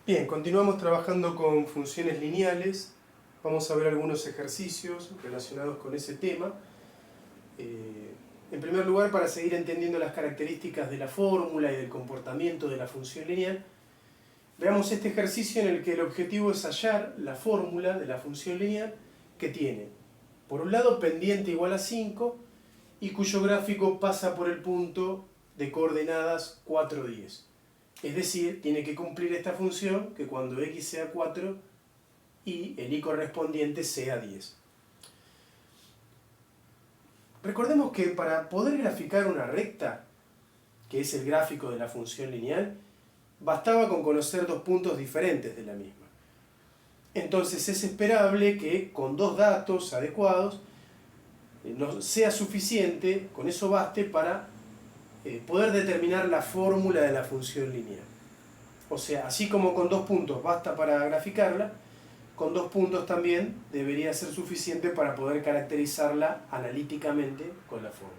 Bien, continuamos trabajando con funciones lineales. Vamos a ver algunos ejercicios relacionados con ese tema. En primer lugar, para seguir entendiendo las características de la fórmula y del comportamiento de la función lineal, veamos este ejercicio en el que el objetivo es hallar la fórmula de la función lineal que tiene, por un lado, pendiente igual a 5 y cuyo gráfico pasa por el punto de coordenadas 4, 10. Es decir, tiene que cumplir esta función que cuando x sea 4 y el y correspondiente sea 10. Recordemos que para poder graficar una recta, que es el gráfico de la función lineal, bastaba con conocer dos puntos diferentes de la misma. Entonces es esperable que con dos datos adecuados nos sea suficiente, con eso baste para poder determinar la fórmula de la función lineal. O sea, así como con dos puntos basta para graficarla, con dos puntos también debería ser suficiente para poder caracterizarla analíticamente con la fórmula.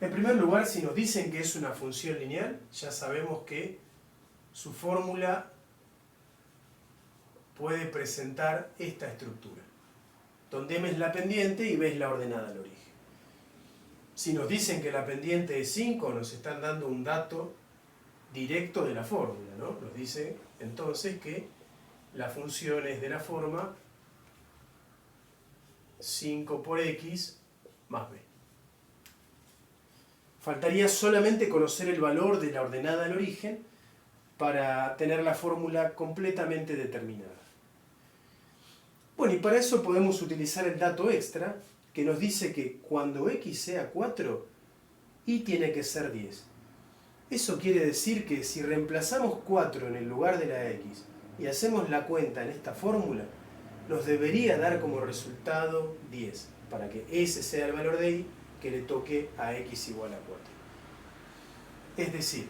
En primer lugar, si nos dicen que es una función lineal, ya sabemos que su fórmula puede presentar esta estructura, donde m es la pendiente y b es la ordenada al origen. Si nos dicen que la pendiente es 5, nos están dando un dato directo de la fórmula, ¿no? Nos dice entonces que la función es de la forma 5 por x más b. Faltaría solamente conocer el valor de la ordenada al origen para tener la fórmula completamente determinada. Bueno, y para eso podemos utilizar el dato extra que nos dice que cuando x sea 4, y tiene que ser 10. Eso quiere decir que si reemplazamos 4 en el lugar de la x y hacemos la cuenta en esta fórmula, nos debería dar como resultado 10, para que ese sea el valor de y que le toque a x igual a 4. Es decir,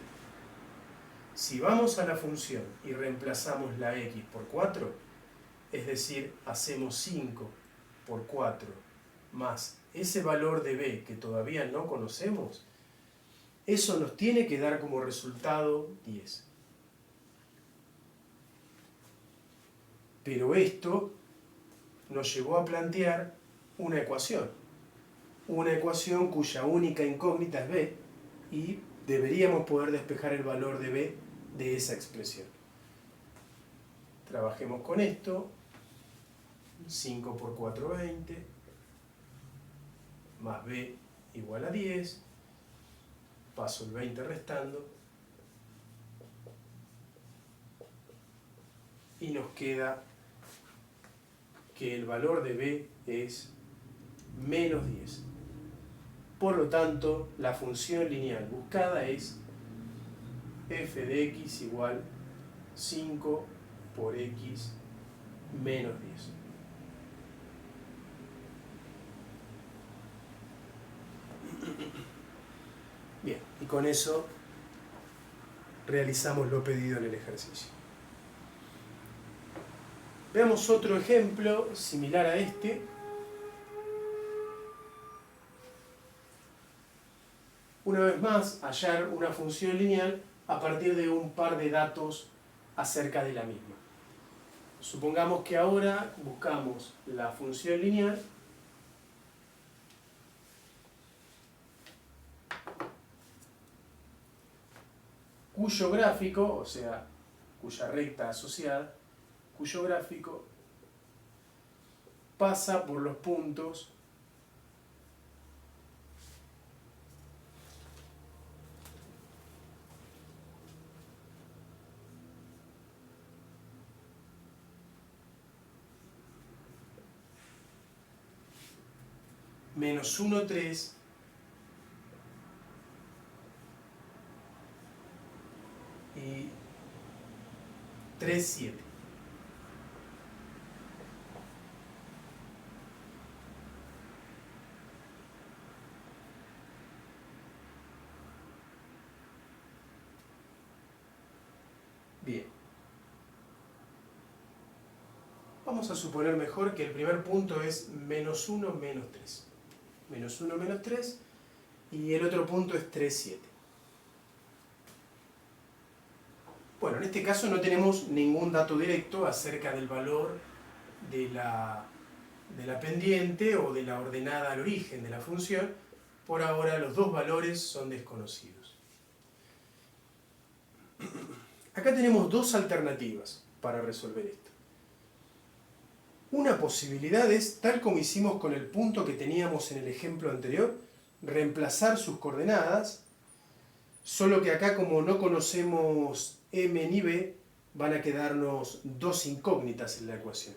si vamos a la función y reemplazamos la x por 4, es decir, hacemos 5 por 4 más ese valor de b que todavía no conocemos, eso nos tiene que dar como resultado 10. Pero esto nos llevó a plantear una ecuación cuya única incógnita es b, y deberíamos poder despejar el valor de b de esa expresión. Trabajemos con esto. 5 por 4, 20, más b igual a 10, paso el 20 restando, y nos queda que el valor de b es menos 10. Por lo tanto, la función lineal buscada es f de x igual 5 por x menos 10. Bien, y con eso realizamos lo pedido en el ejercicio. Veamos otro ejemplo similar a este. Una vez más, hallar una función lineal a partir de un par de datos acerca de la misma. Supongamos que ahora buscamos la función lineal cuyo gráfico, o sea, cuya recta asociada, cuyo gráfico pasa por los puntos menos 1, 3 y 3, 7. Bien. Vamos a suponer mejor que el primer punto es menos 1, menos 3. Menos 1, menos 3, y el otro punto es 3, 7. Bueno, en este caso no tenemos ningún dato directo acerca del valor de la pendiente o de la ordenada al origen de la función. Por ahora los dos valores son desconocidos. Acá tenemos dos alternativas para resolver esto. Una posibilidad es, tal como hicimos con el punto que teníamos en el ejemplo anterior, reemplazar sus coordenadas, solo que acá como no conocemos m ni b, van a quedarnos dos incógnitas en la ecuación.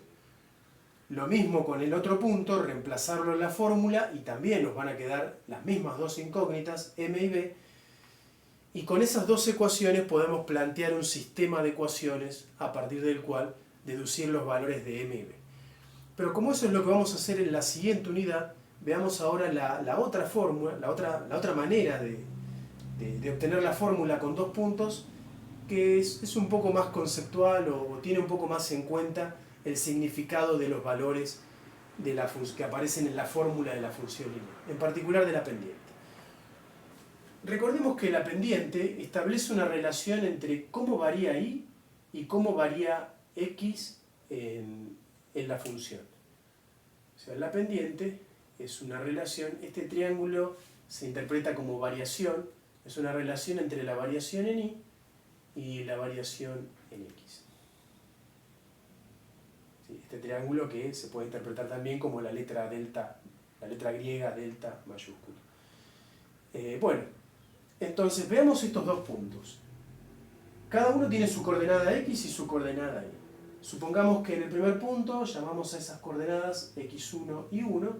Lo mismo con el otro punto, reemplazarlo en la fórmula y también nos van a quedar las mismas dos incógnitas, m y b, y con esas dos ecuaciones podemos plantear un sistema de ecuaciones a partir del cual deducir los valores de m y b. Pero como eso es lo que vamos a hacer en la siguiente unidad, veamos ahora la otra fórmula, la otra manera de obtener la fórmula con dos puntos, que es un poco más conceptual o tiene un poco más en cuenta el significado de los valores que aparecen en la fórmula de la función lineal, en particular de la pendiente. Recordemos que la pendiente establece una relación entre cómo varía y cómo varía x en la función. O sea, la pendiente es una relación, este triángulo se interpreta como variación, es una relación entre la variación en y la variación en x. ¿Sí? Este triángulo que se puede interpretar también como la letra delta, la letra griega delta mayúscula. Bueno, entonces veamos estos dos puntos. Cada uno tiene su coordenada x y su coordenada y. Supongamos que en el primer punto llamamos a esas coordenadas x1 y 1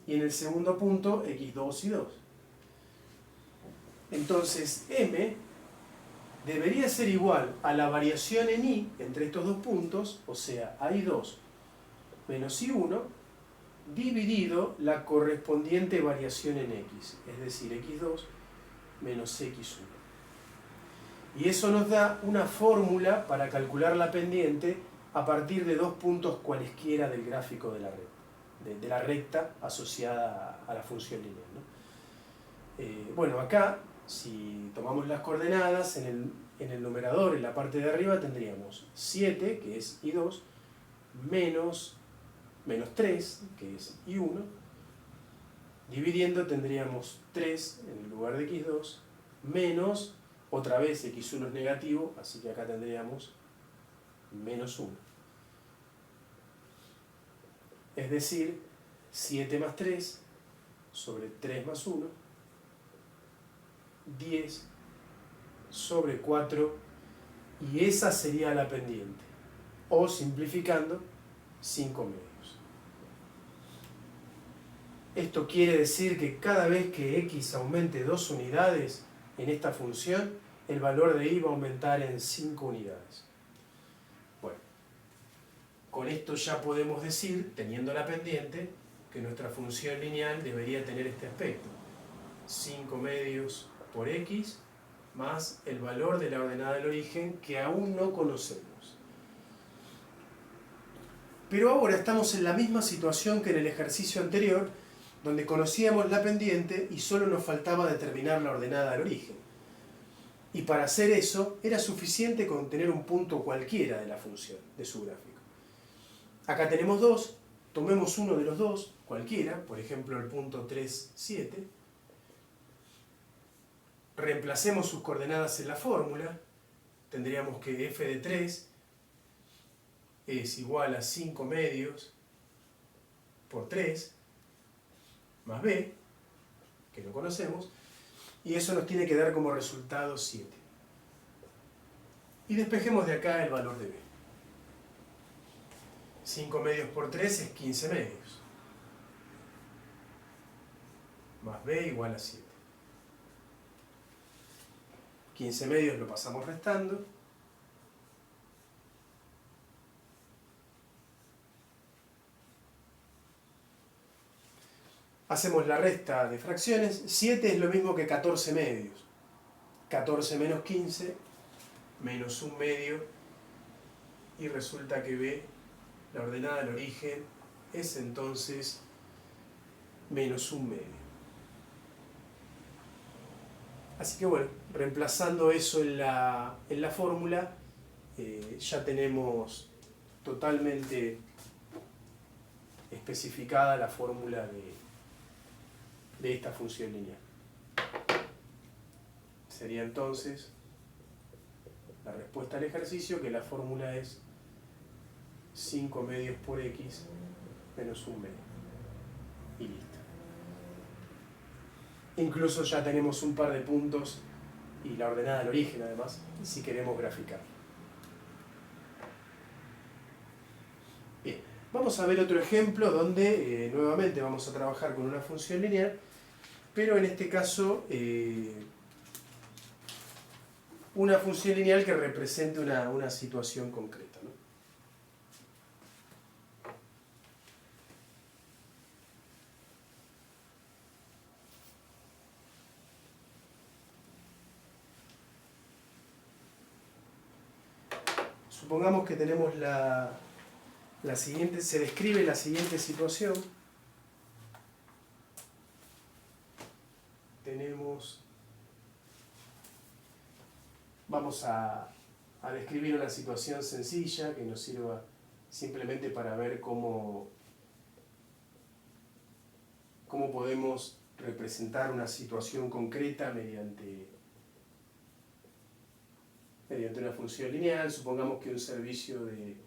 y en el segundo punto x2 y 2. Entonces m debería ser igual a la variación en y entre estos dos puntos, o sea, a y2 menos y1, dividido la correspondiente variación en x, es decir, x2 menos x1. Y eso nos da una fórmula para calcular la pendiente a partir de dos puntos cualesquiera del gráfico de la recta asociada a la función lineal, ¿no? Bueno, acá, si tomamos las coordenadas, en el numerador, en la parte de arriba, tendríamos 7, que es y2, menos 3, que es y1, dividiendo tendríamos 3 en el lugar de x2, menos, otra vez x1 es negativo, así que acá tendríamos menos 1. Es decir, 7 más 3 sobre 3 más 1, 10 sobre 4, y esa sería la pendiente. O, simplificando, 5 medios. Esto quiere decir que cada vez que x aumente 2 unidades en esta función, el valor de y va a aumentar en 5 unidades. Bueno, con esto ya podemos decir, teniendo la pendiente, que nuestra función lineal debería tener este aspecto. 5 medios por x más el valor de la ordenada del origen que aún no conocemos. Pero ahora estamos en la misma situación que en el ejercicio anterior, donde conocíamos la pendiente y solo nos faltaba determinar la ordenada del origen. Y para hacer eso era suficiente con tener un punto cualquiera de la función, de su gráfico. Acá tenemos dos, tomemos uno de los dos, cualquiera, por ejemplo el punto 3, 7. Reemplacemos sus coordenadas en la fórmula, tendríamos que f de 3 es igual a 5 medios por 3 más b, que lo conocemos, y eso nos tiene que dar como resultado 7. Y despejemos de acá el valor de b. 5 medios por 3 es 15 medios, más b igual a 7. 15 medios lo pasamos restando. Hacemos la resta de fracciones. 7 es lo mismo que 14 medios. 14 menos 15, menos 1 medio. Y resulta que b, la ordenada del origen, es entonces menos 1 medio. Así que bueno, reemplazando eso en la fórmula, ya tenemos totalmente especificada la fórmula de esta función lineal. Sería entonces la respuesta al ejercicio, que la fórmula es 5 medios por x menos 1 medio. Y listo. Incluso ya tenemos un par de puntos y la ordenada al origen, además, si queremos graficar. Bien, vamos a ver otro ejemplo donde nuevamente vamos a trabajar con una función lineal, pero en este caso una función lineal que represente una situación concreta, ¿no? Supongamos que tenemos la siguiente, se describe la siguiente situación. Vamos a describir una situación sencilla que nos sirva simplemente para ver cómo podemos representar una situación concreta mediante una función lineal. Supongamos que un servicio de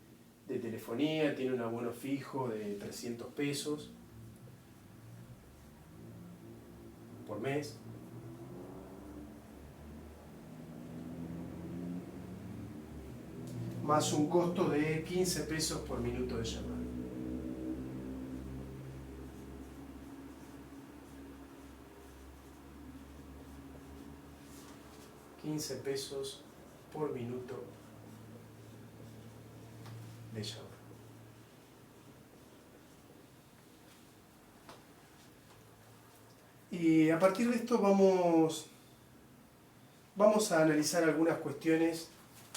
telefonía tiene un abono fijo de 300 pesos por mes. Más un costo de 15 pesos por minuto de llamada. $15 por minuto de llamada. Y a partir de esto vamos a analizar algunas cuestiones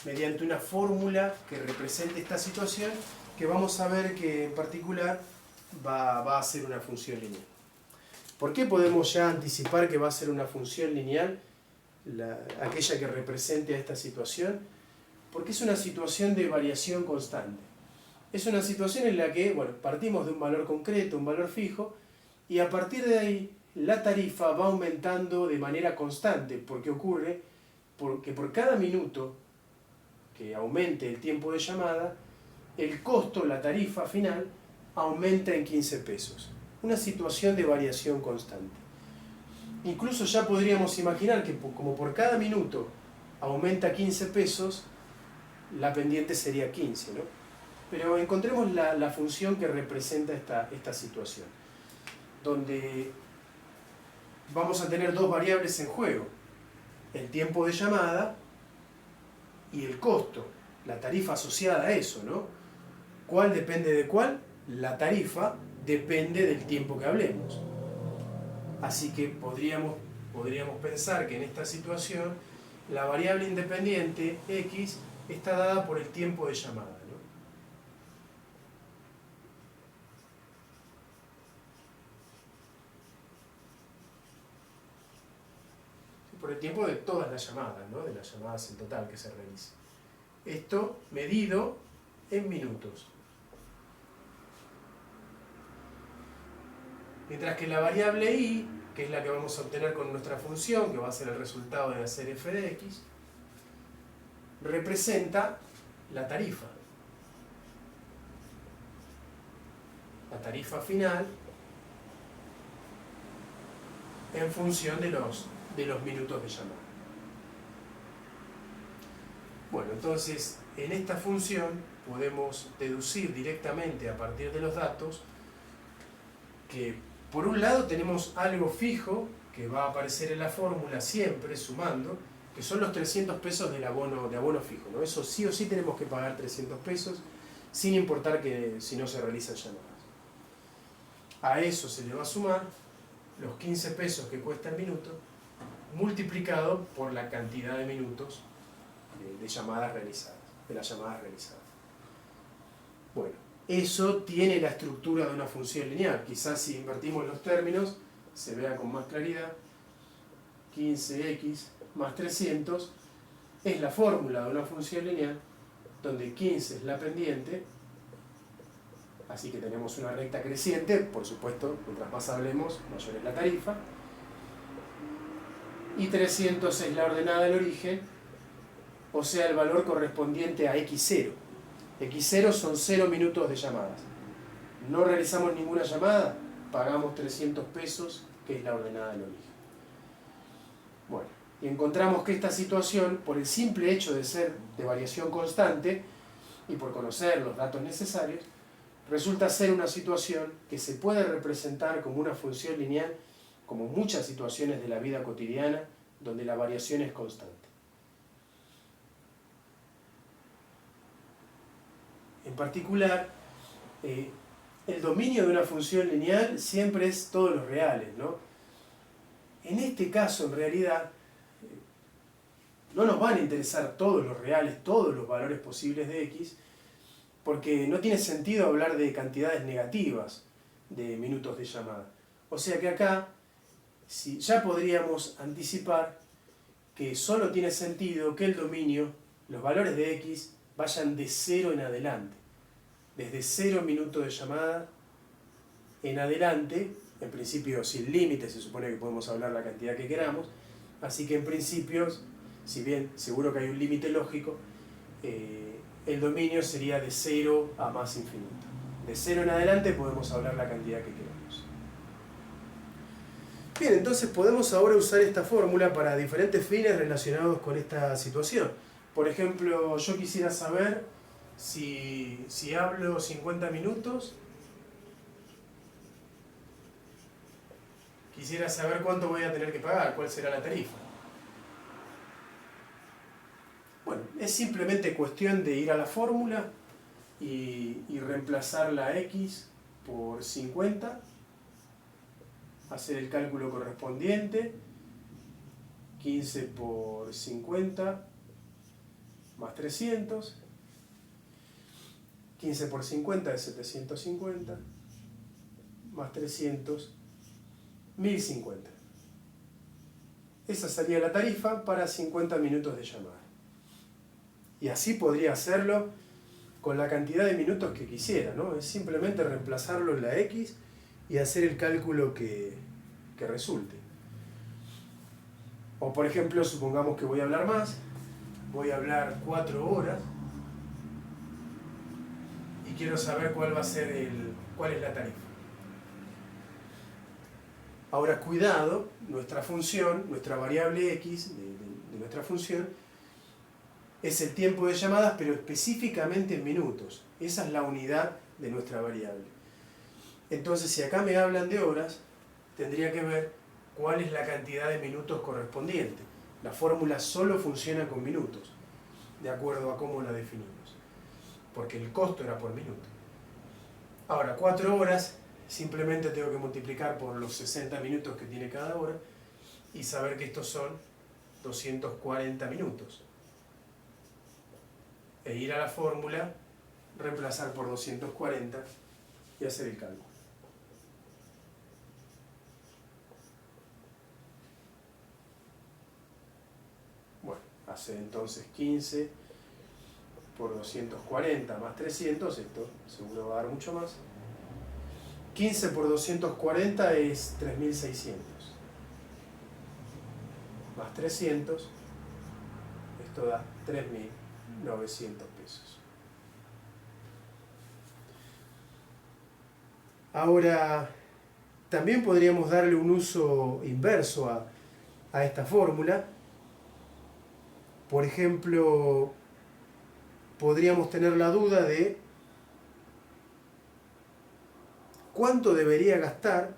mediante una fórmula que represente esta situación, que vamos a ver que en particular va a ser una función lineal. ¿Por qué podemos ya anticipar que va a ser una función lineal aquella que represente a esta situación? Porque es una situación de variación constante. Es una situación en la que, bueno, partimos de un valor concreto, un valor fijo, y a partir de ahí la tarifa va aumentando de manera constante, porque ocurre porque por cada minuto que aumente el tiempo de llamada, el costo, la tarifa final, aumenta en 15 pesos. Una situación de variación constante. Incluso ya podríamos imaginar que como por cada minuto aumenta 15 pesos, la pendiente sería 15, ¿no? Pero encontremos la función que representa esta situación, donde vamos a tener dos variables en juego: el tiempo de llamada y el costo, la tarifa asociada a eso, ¿no? ¿Cuál depende de cuál? La tarifa depende del tiempo que hablemos. Así que podríamos pensar que en esta situación la variable independiente x está dada por el tiempo de llamada, ¿no? Por el tiempo de todas las llamadas, ¿no? De las llamadas en total que se realicen. Esto medido en minutos. Mientras que la variable y, que es la que vamos a obtener con nuestra función, que va a ser el resultado de hacer f de x, representa la tarifa. La tarifa final en función de los minutos de llamada. Bueno, entonces en esta función podemos deducir directamente a partir de los datos que por un lado tenemos algo fijo que va a aparecer en la fórmula siempre sumando, que son los 300 pesos de abono fijo, ¿no? Eso sí o sí tenemos que pagar 300 pesos sin importar que si no se realizan llamadas. A eso se le va a sumar los 15 pesos que cuesta el minuto multiplicado por la cantidad de minutos de llamadas realizadas, de las llamadas realizadas. Bueno, eso tiene la estructura de una función lineal. Quizás si invertimos los términos se vea con más claridad 15x más 300 es la fórmula de una función lineal donde 15 es la pendiente, así que tenemos una recta creciente, por supuesto, mientras más hablemos, mayor es la tarifa, y 300 es la ordenada del origen, o sea, el valor correspondiente a x0. x0 son 0 minutos de llamadas. No realizamos ninguna llamada, pagamos 300 pesos, que es la ordenada del origen. Bueno, y encontramos que esta situación, por el simple hecho de ser de variación constante y por conocer los datos necesarios, resulta ser una situación que se puede representar como una función lineal, como muchas situaciones de la vida cotidiana donde la variación es constante. En particular, el dominio de una función lineal siempre es todos los reales, ¿no? En este caso, en realidad, no nos van a interesar todos los reales, todos los valores posibles de x, porque no tiene sentido hablar de cantidades negativas de minutos de llamada. O sea que acá ya podríamos anticipar que solo tiene sentido que el dominio, los valores de x, vayan de 0 en adelante. Desde 0 minutos de llamada en adelante, en principio sin límite, se supone que podemos hablar la cantidad que queramos, así que en principio, si bien seguro que hay un límite lógico, el dominio sería de 0 a más infinito. De 0 en adelante podemos hablar la cantidad que queramos. Bien, entonces podemos ahora usar esta fórmula para diferentes fines relacionados con esta situación. Por ejemplo, yo quisiera saber si hablo 50 minutos, quisiera saber cuánto voy a tener que pagar, cuál será la tarifa. Bueno, es simplemente cuestión de ir a la fórmula y reemplazar la x por 50, hacer el cálculo correspondiente, 15 por 50 más 300, 15 por 50 es 750, más 300, 1050. Esa sería la tarifa para 50 minutos de llamada. Y así podría hacerlo con la cantidad de minutos que quisiera, ¿no? Es simplemente reemplazarlo en la x y hacer el cálculo que resulte. O por ejemplo, supongamos que voy a hablar más, voy a hablar 4 horas y quiero saber cuál es la tarifa. Ahora cuidado, nuestra función, nuestra variable x de nuestra función, es el tiempo de llamadas, pero específicamente en minutos. Esa es la unidad de nuestra variable. Entonces, si acá me hablan de horas, tendría que ver cuál es la cantidad de minutos correspondiente. La fórmula solo funciona con minutos, de acuerdo a cómo la definimos, porque el costo era por minuto. Ahora, 4 horas, simplemente tengo que multiplicar por los 60 minutos que tiene cada hora y saber que estos son 240 minutos. E ir a la fórmula, reemplazar por 240 y hacer el cálculo. Bueno, hacer entonces 15 por 240 más 300, esto seguro va a dar mucho más. 15 por 240 es 3600. Más 300, esto da 3900 pesos. Ahora, también podríamos darle un uso inverso a esta fórmula. Por ejemplo, podríamos tener la duda de cuánto debería gastar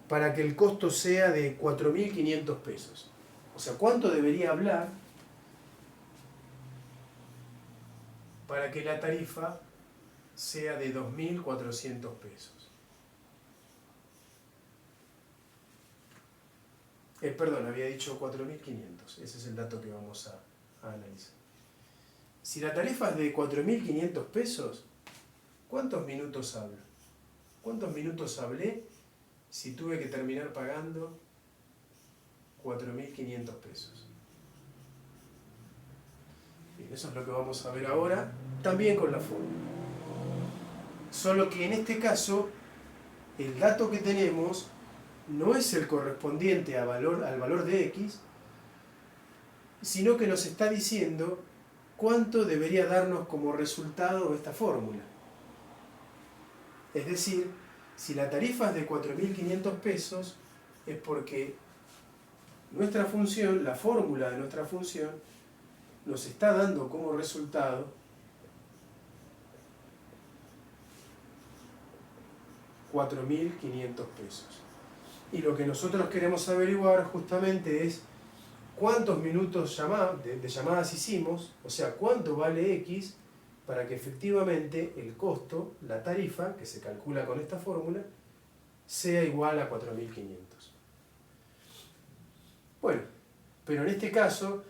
para que el costo sea de 4.500 pesos. O sea, cuánto debería hablar para que la tarifa sea de 2.400 pesos. Perdón, había dicho 4.500. Ese es el dato que vamos a analizar. Si la tarifa es de 4.500 pesos, ¿cuántos minutos hablo? ¿Cuántos minutos hablé si tuve que terminar pagando 4.500 pesos. Bien, eso es lo que vamos a ver ahora, también con la fórmula. Solo que en este caso, el dato que tenemos no es el correspondiente al valor de x, sino que nos está diciendo cuánto debería darnos como resultado esta fórmula. Es decir, si la tarifa es de 4.500 pesos, es porque nuestra función, la fórmula de nuestra función, nos está dando como resultado 4.500 pesos. Y lo que nosotros queremos averiguar justamente es cuántos minutos de llamadas hicimos, o sea, cuánto vale X, para que efectivamente el costo, la tarifa, que se calcula con esta fórmula, sea igual a 4.500. Bueno, pero en este caso,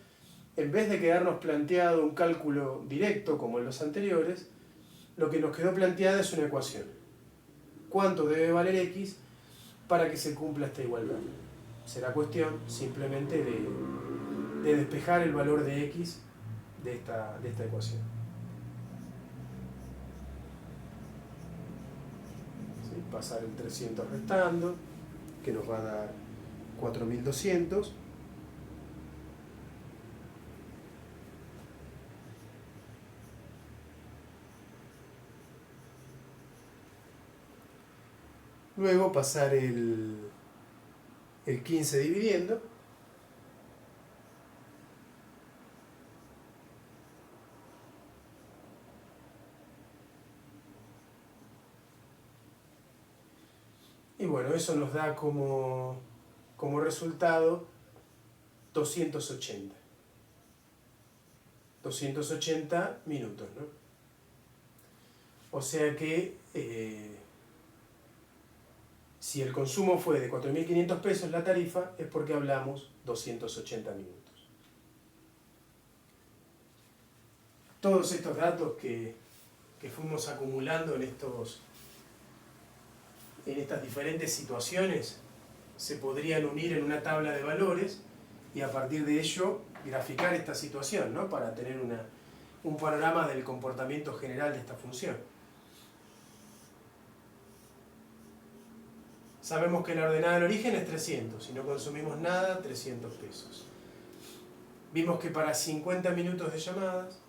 en vez de quedarnos planteado un cálculo directo como en los anteriores, lo que nos quedó planteada es una ecuación. ¿Cuánto debe valer X para que se cumpla esta igualdad? Será cuestión simplemente de despejar el valor de X de esta ecuación. ¿Sí? Pasar el 300 restando, que nos va a dar 4.200. Luego pasar el 15 dividiendo. Y bueno, eso nos da como resultado 280. 280 minutos, ¿no? O sea que si el consumo fue de 4.500 pesos la tarifa, es porque hablamos 280 minutos. Todos estos datos que fuimos acumulando en estas diferentes situaciones se podrían unir en una tabla de valores y a partir de ello graficar esta situación, ¿no? Para tener un panorama del comportamiento general de esta función. Sabemos que la ordenada del origen es 300, si no consumimos nada, 300 pesos. Vimos que para 50 minutos de llamadas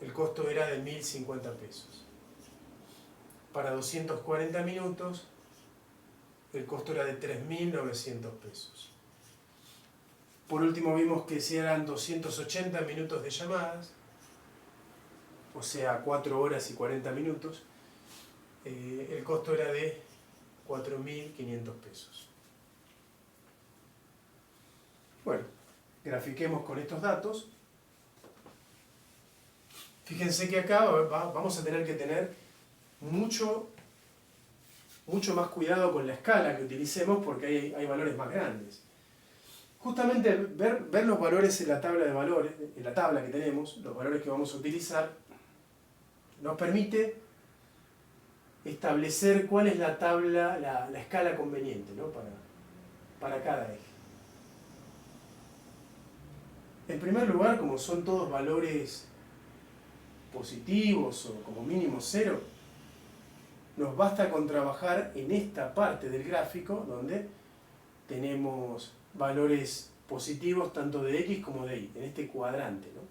el costo era de 1.050 pesos. Para 240 minutos el costo era de 3.900 pesos. Por último vimos que si eran 280 minutos de llamadas, o sea 4 horas y 40 minutos, el costo era de 4.500 pesos. Bueno, grafiquemos con estos datos. Fíjense que acá vamos a tener que tener mucho más cuidado con la escala que utilicemos porque hay valores más grandes. Justamente ver los valores en la tabla de valores, en la tabla que tenemos, los valores que vamos a utilizar, nos permite establecer cuál es la tabla, la escala conveniente, ¿no? para cada eje. En primer lugar, como son todos valores positivos o como mínimo 0, nos basta con trabajar en esta parte del gráfico donde tenemos valores positivos tanto de X como de Y, en este cuadrante, ¿no?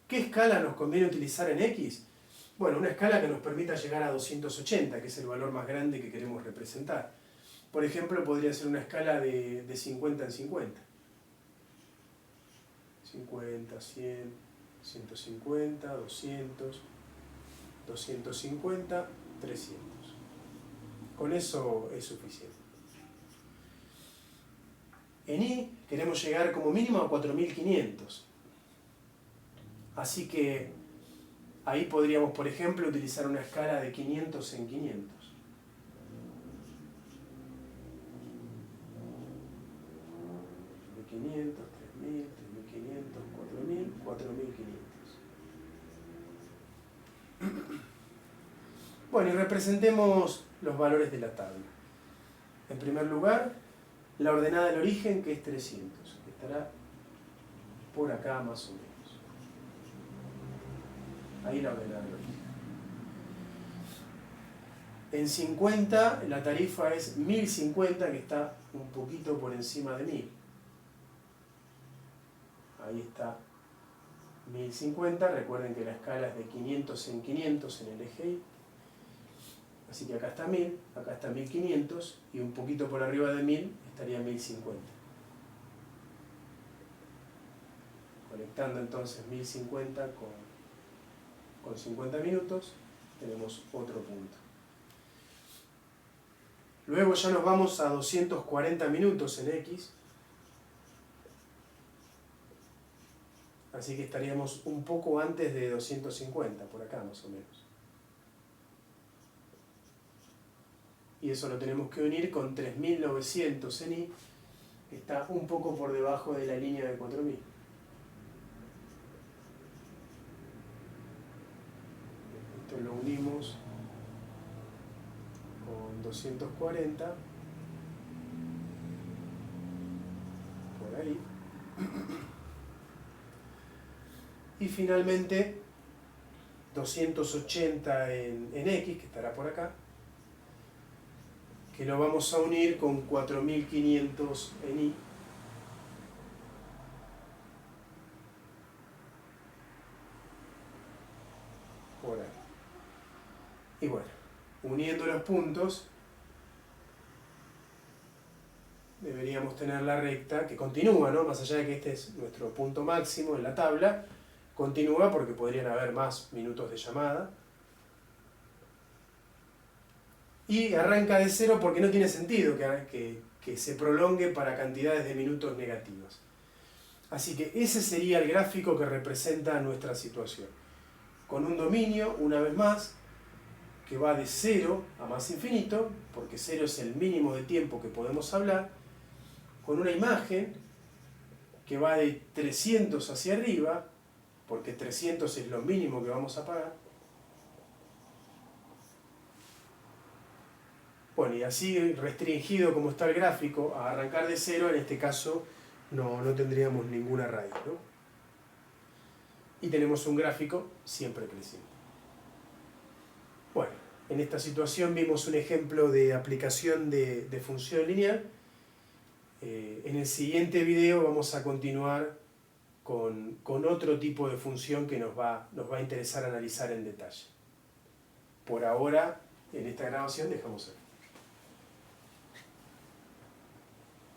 ¿Qué escala nos conviene utilizar en X? Bueno, una escala que nos permita llegar a 280, que es el valor más grande que queremos representar. Por ejemplo, podría ser una escala de 50 en 50. 50, 100, 150, 200, 250, 300. Con eso es suficiente. En Y queremos llegar como mínimo a 4.500. Así que ahí podríamos, por ejemplo, utilizar una escala de 500 en 500. De 500, 3.000, 3.500, 4.000, 4.500. Bueno, y representemos los valores de la tabla. En primer lugar, la ordenada del origen, que es 300, que estará por acá más o menos. Ahí la ordenada del origen. En 50 la tarifa es 1050, que está un poquito por encima de 1000. Ahí está 1050, recuerden que la escala es de 500 en 500 en el eje Y. Así que acá está 1000, acá está 1500 y un poquito por arriba de 1000 estaría 1050. Conectando entonces 1050 con 50 minutos, tenemos otro punto. Luego ya nos vamos a 240 minutos en X. Así que estaríamos un poco antes de 250, por acá más o menos. Y eso lo tenemos que unir con 3900 en Y, que está un poco por debajo de la línea de 4000. Esto lo unimos con 240, por ahí. Y finalmente 280 en X, que estará por acá, que lo vamos a unir con 4500 en Y. Por ahí. Y bueno, uniendo los puntos, deberíamos tener la recta que continúa, ¿no? Más allá de que este es nuestro punto máximo en la tabla, continúa porque podrían haber más minutos de llamada. Y arranca de cero porque no tiene sentido que se prolongue para cantidades de minutos negativas. Así que ese sería el gráfico que representa nuestra situación. Con un dominio, una vez más, que va de 0 a más infinito, porque 0 es el mínimo de tiempo que podemos hablar, con una imagen que va de 300 hacia arriba, porque 300 es lo mínimo que vamos a pagar. Bueno, y así restringido como está el gráfico, a arrancar de 0, en este caso no tendríamos ninguna raíz, ¿no? Y tenemos un gráfico siempre creciente. Bueno, en esta situación vimos un ejemplo de aplicación de función lineal. En el siguiente video vamos a continuar con otro tipo de función que nos va a interesar analizar en detalle. Por ahora, en esta grabación dejamos aquí.